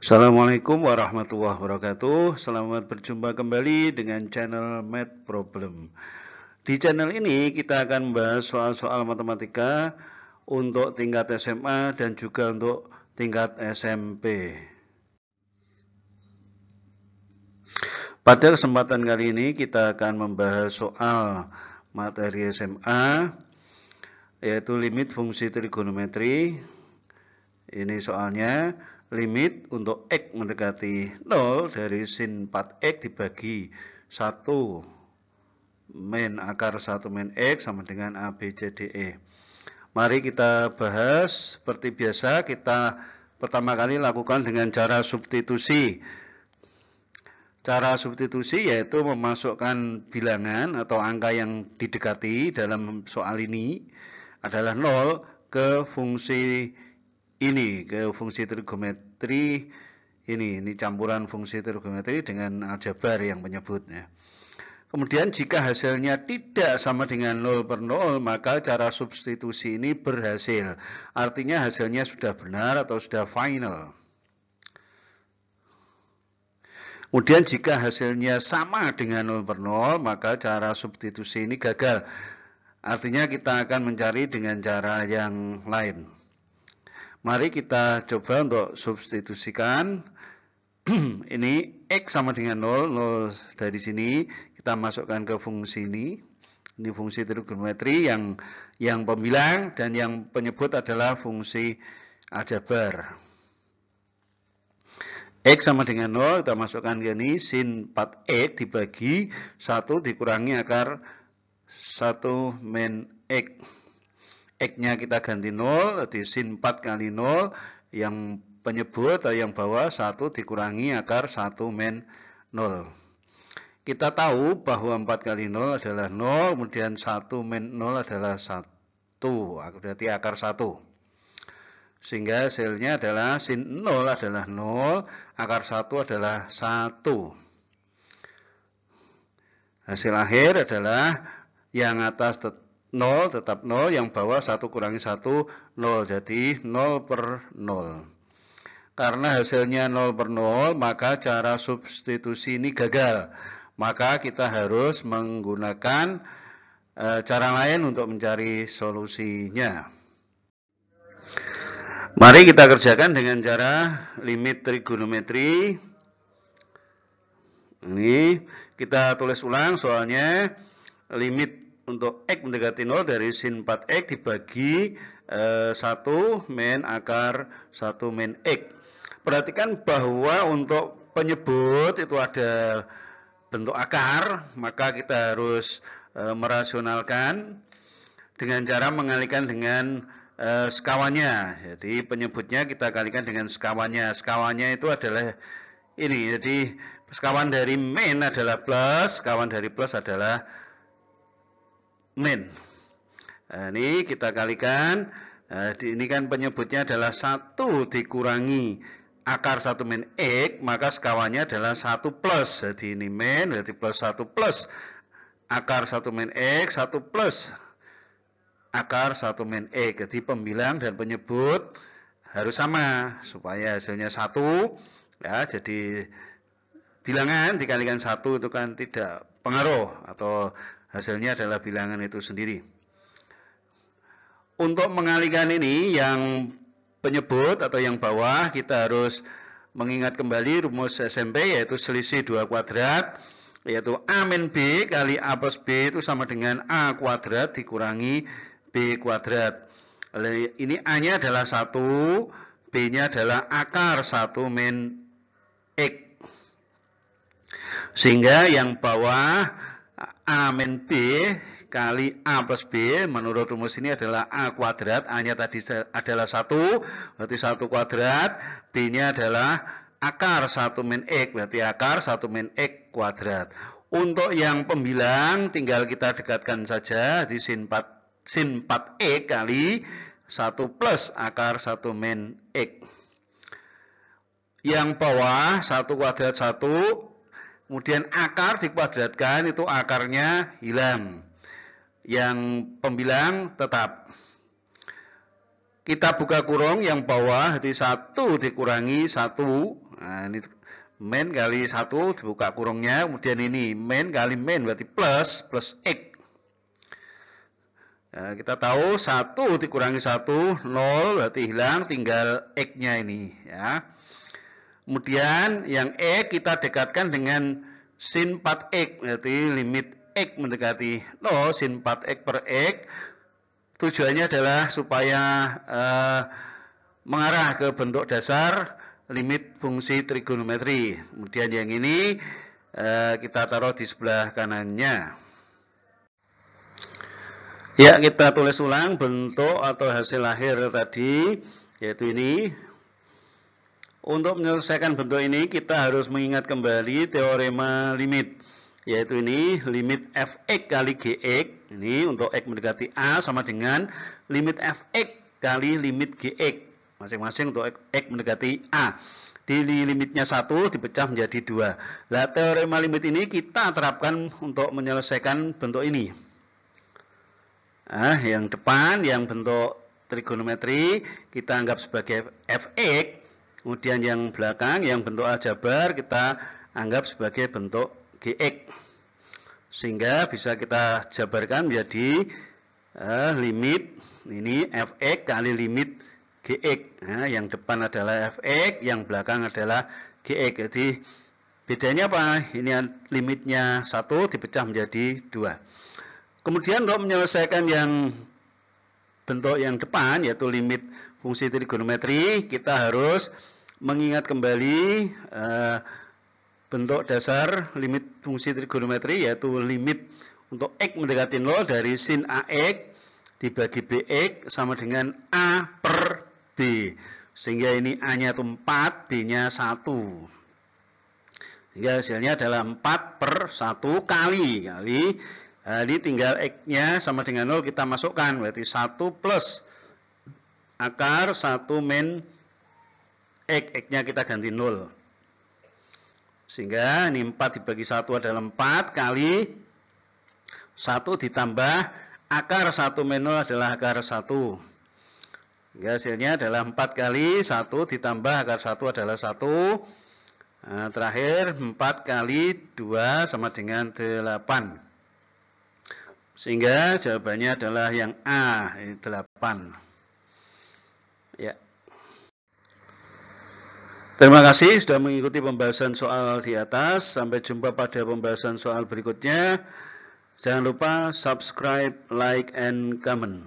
Assalamualaikum warahmatullahi wabarakatuh. Selamat berjumpa kembali dengan channel Math Problem. Di channel ini kita akan membahas soal-soal matematika untuk tingkat SMA dan juga untuk tingkat SMP. Pada kesempatan kali ini kita akan membahas soal materi SMA, yaitu limit fungsi trigonometri. Ini soalnya limit untuk X mendekati 0 dari sin 4X dibagi 1 min akar 1 min X sama dengan A, B, C, D, E. Mari kita bahas. Seperti biasa kita pertama kali lakukan dengan cara substitusi. Cara substitusi yaitu memasukkan bilangan atau angka yang didekati dalam soal ini adalah 0 ke fungsi ini, ke fungsi trigonometri ini campuran fungsi trigonometri dengan aljabar yang penyebutnya. Kemudian jika hasilnya tidak sama dengan 0 per 0, maka cara substitusi ini berhasil. Artinya hasilnya sudah benar atau sudah final. Kemudian jika hasilnya sama dengan 0 per 0, maka cara substitusi ini gagal. Artinya kita akan mencari dengan cara yang lain. Mari kita coba untuk substitusikan. Ini X sama dengan 0, 0 dari sini kita masukkan ke fungsi ini. Ini fungsi trigonometri yang pembilang dan yang penyebut adalah fungsi aljabar. X sama dengan 0, kita masukkan ke ini, sin 4X dibagi 1 dikurangi akar 1 min X. X-nya kita ganti 0, jadi sin 4 kali 0, yang penyebut atau yang bawah 1 dikurangi akar 1 min 0. Kita tahu bahwa 4 kali 0 adalah 0, kemudian 1 min 0 adalah 1, berarti akar 1. Sehingga hasilnya adalah sin 0 adalah 0, akar 1 adalah 1. Hasil akhir adalah yang atas 0 tetap 0, yang bawah 1 kurangi 1, 0. Jadi 0 per 0. Karena hasilnya 0 per 0, maka cara substitusi ini gagal. Maka kita harus menggunakan cara lain untuk mencari solusinya. Mari kita kerjakan dengan cara limit trigonometri. Ini kita tulis ulang soalnya. Limit untuk X mendekati 0 dari sin 4X dibagi 1 min akar 1 min X. Perhatikan bahwa untuk penyebut itu ada bentuk akar, maka kita harus merasionalkan dengan cara mengalihkan dengan sekawannya. Jadi penyebutnya kita kalikan dengan sekawannya. Sekawannya itu adalah ini. Jadi sekawan dari min adalah plus, sekawan dari plus adalah min. Nah, ini kita kalikan. Nah, ini kan penyebutnya adalah 1 dikurangi akar 1 min X, maka sekawannya adalah 1 plus. Jadi ini min, berarti plus 1 plus akar 1 min X, 1 plus akar 1 min X. Jadi pembilang dan penyebut harus sama supaya hasilnya 1. Ya, jadi bilangan dikalikan 1 itu kan tidak pengaruh atau hasilnya adalah bilangan itu sendiri. Untuk mengalihkan ini yang penyebut atau yang bawah, kita harus mengingat kembali rumus SMP, yaitu selisih 2 kuadrat, yaitu A min B kali A plus B itu sama dengan A kuadrat dikurangi B kuadrat. Ini A-nya adalah 1, B-nya adalah akar 1 min X. Sehingga yang bawah A min B kali A plus B menurut rumus ini adalah A kuadrat. A-nya tadi adalah 1, berarti 1 kuadrat. B-nya adalah akar 1 min X, berarti akar 1 min X kuadrat. Untuk yang pembilang tinggal kita dekatkan saja di sin 4X kali 1 plus akar 1 min X. Yang bawah 1 kuadrat 1, kemudian akar dikuadratkan, itu akarnya hilang. Yang pembilang tetap. Kita buka kurung yang bawah, jadi 1 dikurangi 1. Nah, ini min kali 1 dibuka kurungnya, kemudian ini min kali min berarti plus X. Nah, kita tahu 1 dikurangi 1, 0 berarti hilang, tinggal X-nya ini ya. Kemudian yang X kita dekatkan dengan sin 4X, berarti limit X mendekati 0, sin 4X per X. Tujuannya adalah supaya mengarah ke bentuk dasar limit fungsi trigonometri. Kemudian yang ini kita taruh di sebelah kanannya. Ya, kita tulis ulang bentuk atau hasil akhir tadi, yaitu ini. Untuk menyelesaikan bentuk ini, kita harus mengingat kembali teorema limit, yaitu ini, limit fx kali gx, ini untuk x mendekati a sama dengan limit fx kali limit gx, masing-masing untuk x mendekati a. Di limitnya 1 dipecah menjadi 2. Nah, teorema limit ini kita terapkan untuk menyelesaikan bentuk ini. Nah, yang depan, yang bentuk trigonometri, kita anggap sebagai fx. Kemudian yang belakang, yang bentuk aljabar, kita anggap sebagai bentuk gx. Sehingga bisa kita jabarkan menjadi limit, ini fx kali limit gx. Nah, yang depan adalah fx, yang belakang adalah gx. Jadi, bedanya apa? Ini limitnya 1 dipecah menjadi 2. Kemudian untuk menyelesaikan yang bentuk yang depan, yaitu limit fungsi trigonometri, kita harus mengingat kembali bentuk dasar limit fungsi trigonometri, yaitu limit untuk x mendekati 0 dari sin ax dibagi bx sama dengan a per b. Sehingga ini a-nya itu 4, b-nya 1. Sehingga hasilnya adalah 4 per 1 kali. Ini tinggal x-nya sama dengan 0 kita masukkan, berarti 1 plus akar 1 min x, x-nya kita ganti 0. Sehingga ini 4 dibagi 1 adalah 4 kali 1 ditambah akar 1 min 0 adalah akar 1. Sehingga hasilnya adalah 4 kali 1 ditambah akar 1 adalah 1. Nah, terakhir 4 kali 2 sama dengan 8. Sehingga jawabannya adalah yang A, 8. Ya. Terima kasih sudah mengikuti pembahasan soal di atas. Sampai jumpa pada pembahasan soal berikutnya. Jangan lupa subscribe, like, and comment.